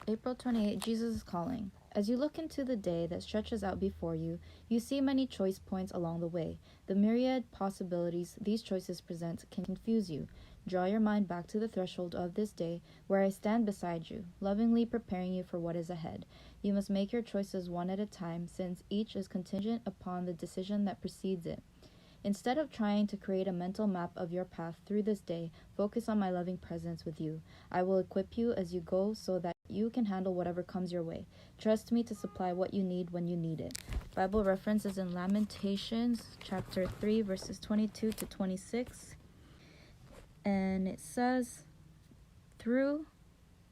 April 28, Jesus is calling. As you look into the day that stretches out before you, you see many choice points along the way. The myriad possibilities these choices present can confuse you. Draw your mind back to the threshold of this day, where I stand beside you, lovingly preparing you for what is ahead. You must make your choices one at a time, since each is contingent upon the decision that precedes it. Instead of trying to create a mental map of your path through this day, focus on my loving presence with you. I will equip you as you go so that you can handle whatever comes your way. Trust me to supply what you need when you need it. Bible reference is in Lamentations chapter 3 verses 22 to 26. And it says, "Through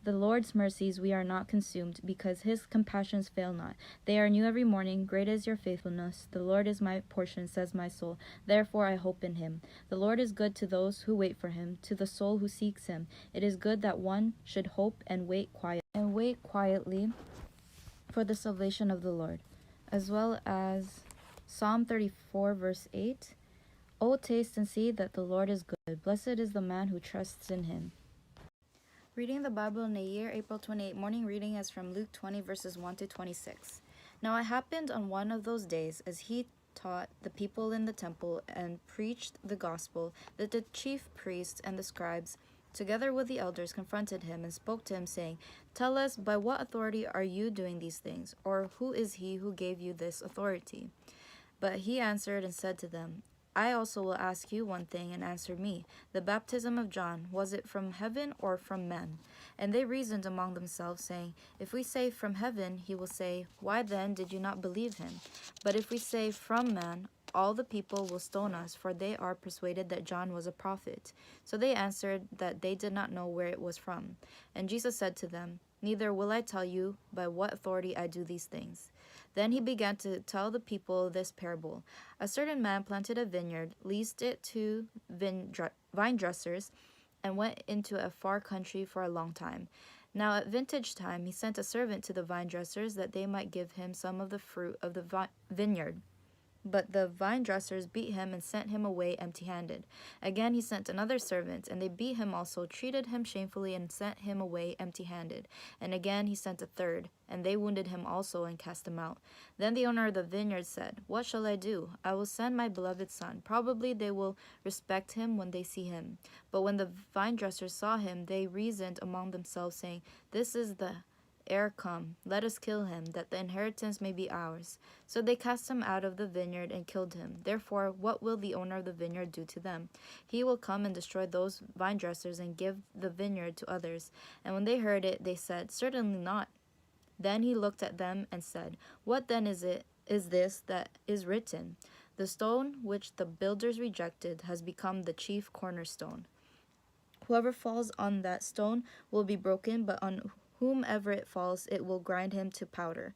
the Lord's mercies we are not consumed, because his compassions fail not. They are new every morning. Great is your faithfulness. The Lord is my portion, says my soul. Therefore I hope in him. The Lord is good to those who wait for him, to the soul who seeks him. It is good that one should hope and wait quietly for the salvation of the Lord." As well as Psalm 34 verse 8. "O taste and see that the Lord is good. Blessed is the man who trusts in him." Reading the Bible in a year, April 28. Morning reading is from Luke 20, verses 1 to 26. Now it happened on one of those days, as he taught the people in the temple and preached the gospel, that the chief priests and the scribes, together with the elders, confronted him and spoke to him, saying, "Tell us, by what authority are you doing these things? Or who is he who gave you this authority?" But he answered and said to them, "I also will ask you one thing, and answer me. The baptism of John, was it from heaven or from men?" And they reasoned among themselves, saying, "If we say from heaven, he will say, why then did you not believe him? But if we say from man, all the people will stone us, for they are persuaded that John was a prophet." So they answered that they did not know where it was from. And Jesus said to them, "Neither will I tell you by what authority I do these things." Then he began to tell the people this parable. A certain man planted a vineyard, leased it to vine dressers, and went into a far country for a long time. Now at vintage time he sent a servant to the vine dressers that they might give him some of the fruit of the vineyard. But the vine dressers beat him and sent him away empty-handed. Again he sent another servant, and they beat him also, treated him shamefully, and sent him away empty-handed. And again he sent a third, and they wounded him also and cast him out. Then the owner of the vineyard said, "What shall I do? I will send my beloved son. Probably they will respect him when they see him." But when the vine dressers saw him, they reasoned among themselves, saying, "This is the heir come, let us kill him, that the inheritance may be ours." So they cast him out of the vineyard and killed him. Therefore, what will the owner of the vineyard do to them? He will come and destroy those vine dressers and give the vineyard to others. And when they heard it, they said, "Certainly not." Then he looked at them and said, "What then is this that is written? The stone which the builders rejected has become the chief cornerstone. Whoever falls on that stone will be broken, but on whomever it falls, it will grind him to powder."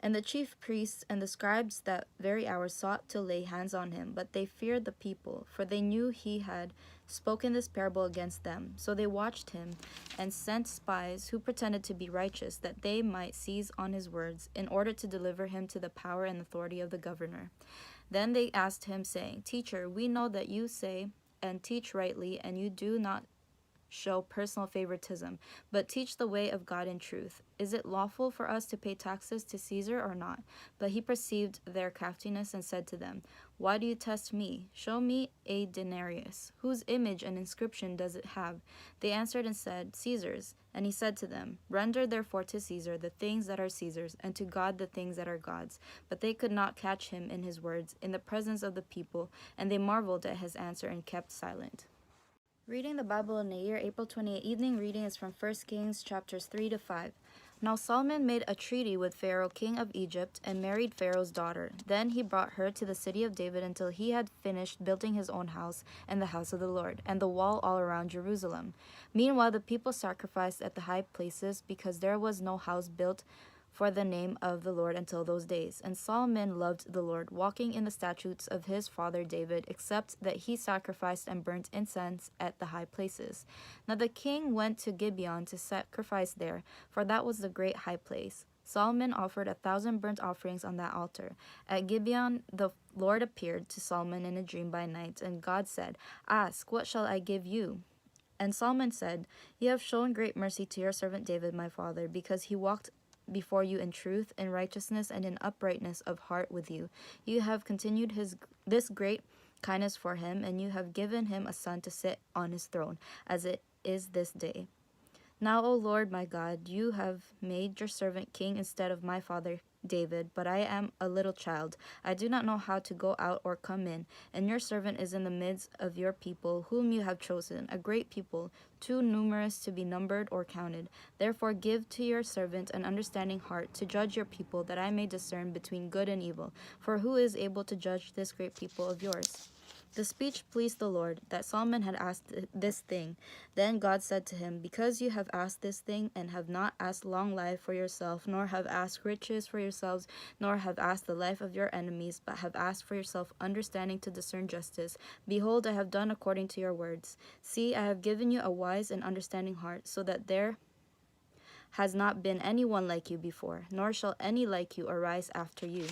And the chief priests and the scribes that very hour sought to lay hands on him, but they feared the people, for they knew he had spoken this parable against them. So they watched him and sent spies who pretended to be righteous, that they might seize on his words, in order to deliver him to the power and authority of the governor. Then they asked him, saying, "Teacher, we know that you say and teach rightly, and you do not show personal favoritism, but teach the way of God in truth. Is it lawful for us to pay taxes to Caesar or not?" But he perceived their craftiness and said to them, "Why do you test me? Show me a denarius. Whose image and inscription does it have?" They answered and said, "Caesar's." And he said to them, "Render therefore to Caesar the things that are Caesar's, and to God the things that are God's." But they could not catch him in his words in the presence of the people, and they marveled at his answer and kept silent. Reading the Bible in a year, April 28. Evening reading is from 1 Kings chapters 3 to 5. Now Solomon made a treaty with Pharaoh, king of Egypt, and married Pharaoh's daughter. Then he brought her to the city of David until he had finished building his own house and the house of the Lord, and the wall all around Jerusalem. Meanwhile the people sacrificed at the high places, because there was no house built for the name of the Lord until those days. And Solomon loved the Lord, walking in the statutes of his father David, except that he sacrificed and burnt incense at the high places. Now the king went to Gibeon to sacrifice there, for that was the great high place. Solomon offered 1,000 burnt offerings on that altar. At Gibeon the Lord appeared to Solomon in a dream by night, and God said, "Ask, what shall I give you?" And Solomon said, You have shown great mercy to your servant David, my father, because he walked before you in truth, in righteousness, and in uprightness of heart with you. You have continued this great kindness for him, and you have given him a son to sit on his throne, as it is this day. Now, O Lord my God, you have made your servant king instead of my father David, but I am a little child. I do not know how to go out or come in, and your servant is in the midst of your people, whom you have chosen, a great people, too numerous to be numbered or counted. Therefore give to your servant an understanding heart to judge your people, that I may discern between good and evil. For who is able to judge this great people of yours? The speech pleased the Lord, that Solomon had asked this thing. Then God said to him, Because you have asked this thing, and have not asked long life for yourself, nor have asked riches for yourselves, nor have asked the life of your enemies, but have asked for yourself understanding to discern justice, behold, I have done according to your words. See, I have given you a wise and understanding heart, so that there has not been anyone like you before, nor shall any like you arise after you.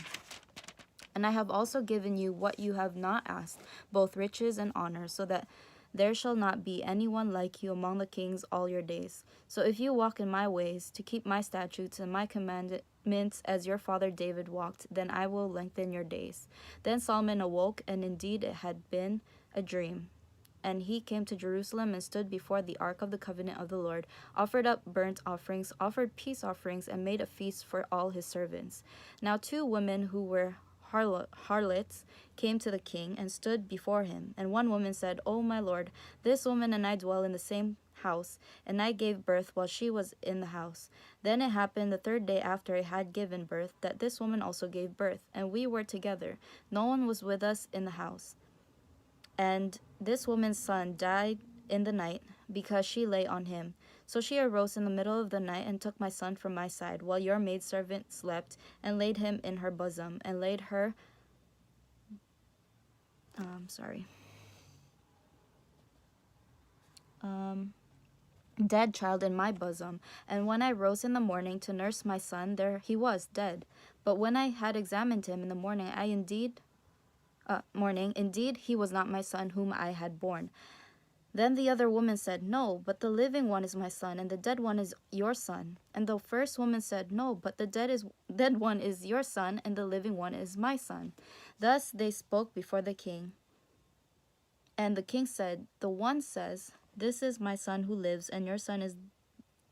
And I have also given you what you have not asked, both riches and honor, so that there shall not be anyone like you among the kings all your days. So if you walk in my ways, to keep my statutes and my commandments as your father David walked, then I will lengthen your days. Then Solomon awoke, and indeed it had been a dream. And he came to Jerusalem and stood before the ark of the covenant of the Lord, offered up burnt offerings, offered peace offerings, and made a feast for all his servants. Now 2 women who were harlots came to the king and stood before him. And one woman said, O my lord, this woman and I dwell in the same house, and I gave birth while she was in the house. Then it happened the 3rd day after I had given birth, that this woman also gave birth, and we were together. No one was with us in the house. And this woman's son died in the night, because she lay on him. So she arose in the middle of the night and took my son from my side, while your maidservant slept, and laid him in her bosom, and laid her dead child in my bosom. And when I rose in the morning to nurse my son, there he was, dead. But when I had examined him in the morning, indeed he was not my son whom I had born. Then the other woman said, No, but the living one is my son, and the dead one is your son. And the first woman said, No, but the dead one is your son, and the living one is my son. Thus they spoke before the king. And the king said, The one says, This is my son who lives, and your son is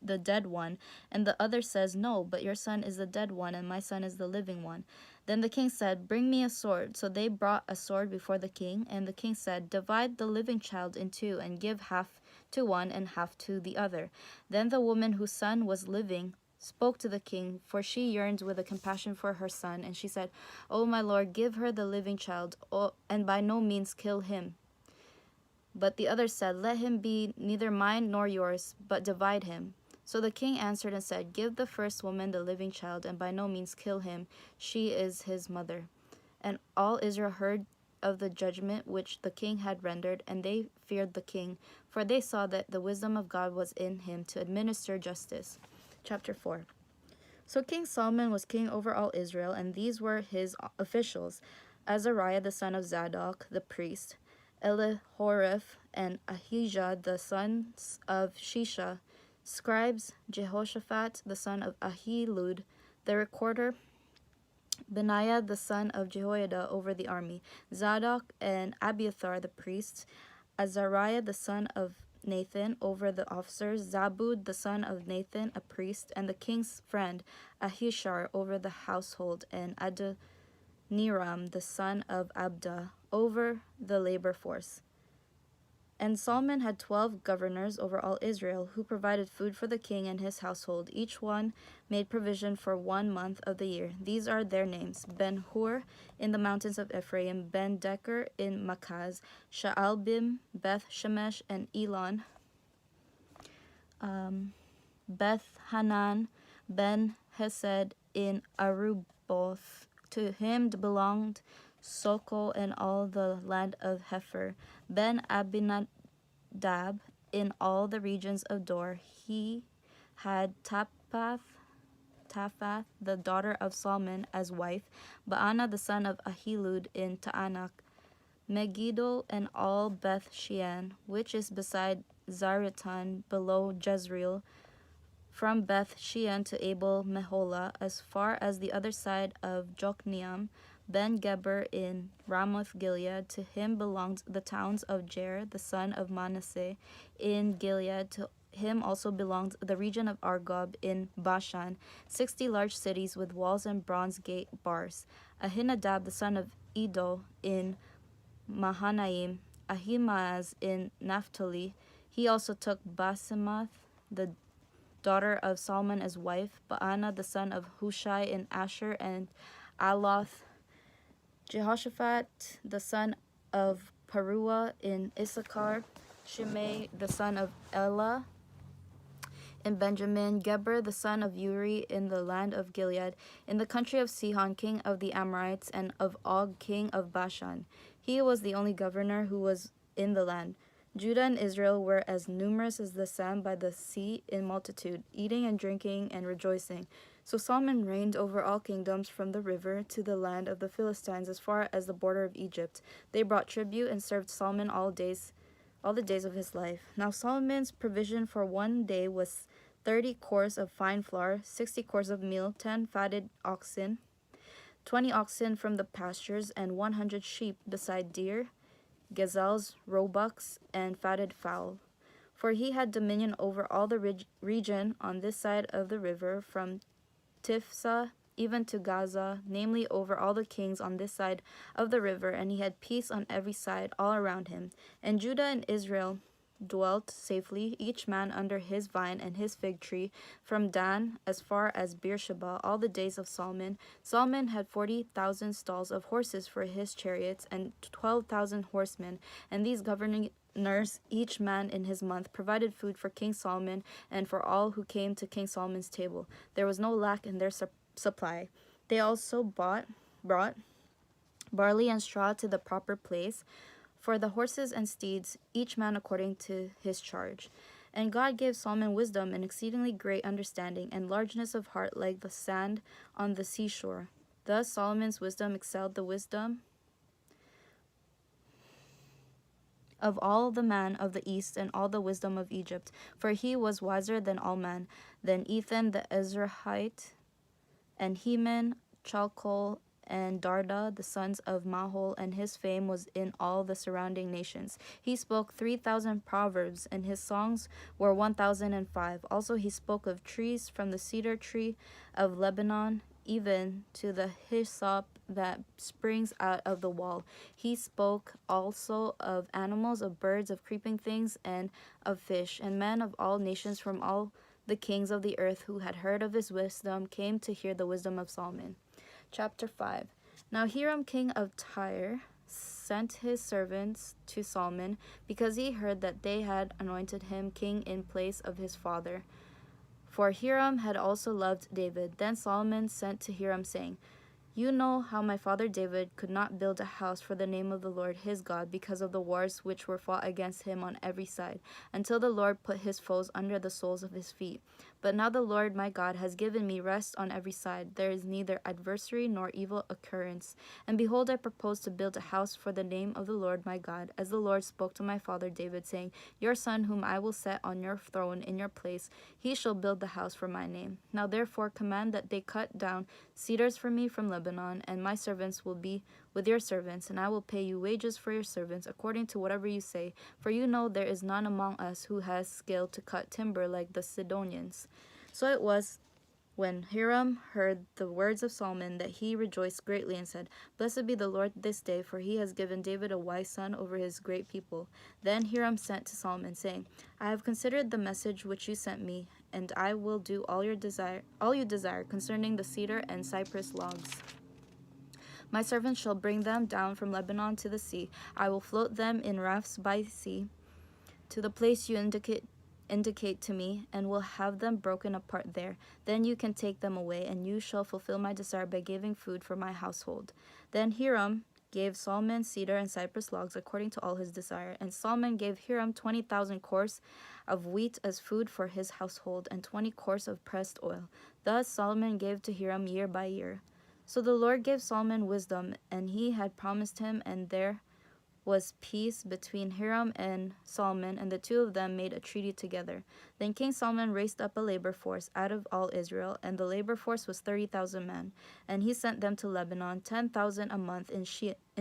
the dead one. And the other says, No, but your son is the dead one, and my son is the living one. Then the king said, Bring me a sword. So they brought a sword before the king. And the king said, Divide the living child in 2, and give half to one and half to the other. Then the woman whose son was living spoke to the king, for she yearned with a compassion for her son. And she said, O my lord, give her the living child, and by no means kill him. But the other said, Let him be neither mine nor yours, but divide him. So the king answered and said, Give the first woman the living child, and by no means kill him. She is his mother. And all Israel heard of the judgment which the king had rendered, and they feared the king, for they saw that the wisdom of God was in him to administer justice. Chapter 4. So King Solomon was king over all Israel, and these were his officials: Azariah the son of Zadok the priest, Elihoreph and Ahijah the sons of Shisha, scribes Jehoshaphat the son of Ahilud, the recorder Benaiah the son of Jehoiada over the army, Zadok and Abiathar the priests, Azariah the son of Nathan over the officers, Zabud the son of Nathan a priest, and the king's friend Ahishar over the household, and Adoniram the son of Abda over the labor force. And Solomon had 12 governors over all Israel, who provided food for the king and his household. Each one made provision for 1 month of the year. These are their names: Ben-Hur in the mountains of Ephraim, Ben-Deker in Makaz, Sha'albim, Beth-Shemesh, and Elon, Beth-Hanan, Ben-Hesed in Aruboth. To him belonged Soko and all the land of Hepher. Ben-Abinadab in all the regions of Dor. He had Taphath, the daughter of Solomon, as wife, Baana the son of Ahilud in Taanach, Megiddo and all Beth Shean, which is beside Zaretan below Jezreel, from Beth Shean to Abel Meholah, as far as the other side of Jokneam, Ben Geber in Ramoth Gilead. To him belonged the towns of Jair, the son of Manasseh, in Gilead. To him also belonged the region of Argob in Bashan, 60 large cities with walls and bronze gate bars. Ahinadab, the son of Edo, in Mahanaim, Ahimaaz in Naphtali. He also took Basemath, the daughter of Salmon, as wife, Baana, the son of Hushai, in Asher, and Aloth, Jehoshaphat, the son of Paruah, in Issachar, Shimei, the son of Elah, in Benjamin, Geber, the son of Uri, in the land of Gilead, in the country of Sihon, king of the Amorites, and of Og, king of Bashan. He was the only governor who was in the land. Judah and Israel were as numerous as the sand by the sea in multitude, eating and drinking and rejoicing. So Solomon reigned over all kingdoms from the river to the land of the Philistines as far as the border of Egypt. They brought tribute and served Solomon all the days of his life. Now Solomon's provision for one day was 30 cores of fine flour, 60 cores of meal, 10 fatted oxen, 20 oxen from the pastures, and 100 sheep, beside deer, gazelles, roebucks, and fatted fowl. For he had dominion over all the region on this side of the river, from Tifsah even to Gaza, namely over all the kings on this side of the river, and he had peace on every side all around him. And Judah and Israel dwelt safely, each man under his vine and his fig tree, from Dan as far as Beersheba, all the days of Solomon. Solomon had 40,000 stalls of horses for his chariots, and 12,000 horsemen, and these governors, each man in his month, provided food for King Solomon and for all who came to King Solomon's table. There was no lack in their supply. They also brought barley and straw to the proper place for the horses and steeds, each man according to his charge. And God gave Solomon wisdom and exceedingly great understanding, and largeness of heart like the sand on the seashore. Thus Solomon's wisdom excelled the wisdom of all the man of the east, and all the wisdom of Egypt. For he was wiser than all men, than Ethan the Ezrahite, and Heman, Chalcol, and Darda, the sons of Mahol, and his fame was in all the surrounding nations. He spoke 3,000 proverbs, and his songs were 1,005. Also he spoke of trees, from the cedar tree of Lebanon even to the hyssop that springs out of the wall. He spoke also of animals, of birds, of creeping things, and of fish. And men of all nations from all the kings of the earth who had heard of his wisdom came to hear the wisdom of Solomon. Chapter 5. Now Hiram king of Tyre sent his servants to Solomon, because he heard that they had anointed him king in place of his father. For Hiram had also loved David. Then Solomon sent to Hiram, saying, You know how my father David could not build a house for the name of the Lord his God, because of the wars which were fought against him on every side, until the Lord put his foes under the soles of his feet. But now the Lord my God has given me rest on every side. There is neither adversary nor evil occurrence. And behold, I propose to build a house for the name of the Lord my God, as the Lord spoke to my father David, saying, Your son, whom I will set on your throne in your place, he shall build the house for my name. Now therefore command that they cut down cedars for me from Lebanon, and my servants will be with your servants, and I will pay you wages for your servants, according to whatever you say. For you know there is none among us who has skill to cut timber like the Sidonians. So it was, when Hiram heard the words of Solomon, that he rejoiced greatly, and said, Blessed be the Lord this day, for he has given David a wise son over his great people. Then Hiram sent to Solomon, saying, I have considered the message which you sent me, and I will do all you desire concerning the cedar and cypress logs. My servants shall bring them down from Lebanon to the sea. I will float them in rafts by sea to the place you indicate to me, and will have them broken apart there. Then you can take them away, and you shall fulfill my desire by giving food for my household. Then Hiram gave Solomon cedar and cypress logs according to all his desire. And Solomon gave Hiram 20,000 cors of wheat as food for his household, and 20 cors of pressed oil. Thus Solomon gave to Hiram year by year. So the Lord gave Solomon wisdom, and he had promised him, and there was peace between Hiram and Solomon, and the two of them made a treaty together. Then King Solomon raised up a labor force out of all Israel, and the labor force was 30,000 men. And he sent them to Lebanon, 10,000 a month in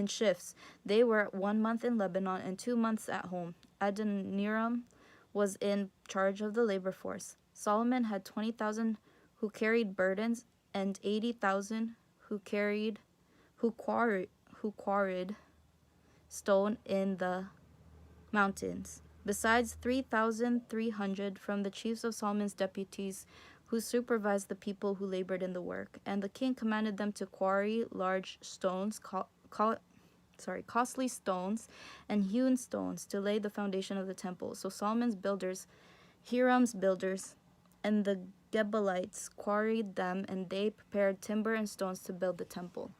shifts. They were 1 month in Lebanon and 2 months at home. Adoniram was in charge of the labor force. Solomon had 20,000 who carried burdens, and 80,000 who quarried stone in the mountains, besides 3,300 from the chiefs of Solomon's deputies who supervised the people who labored in the work. And the king commanded them to quarry large stones, costly stones, and hewn stones to lay the foundation of the temple. So Solomon's builders, Hiram's builders, and the Gebalites quarried them, and they prepared timber and stones to build the temple.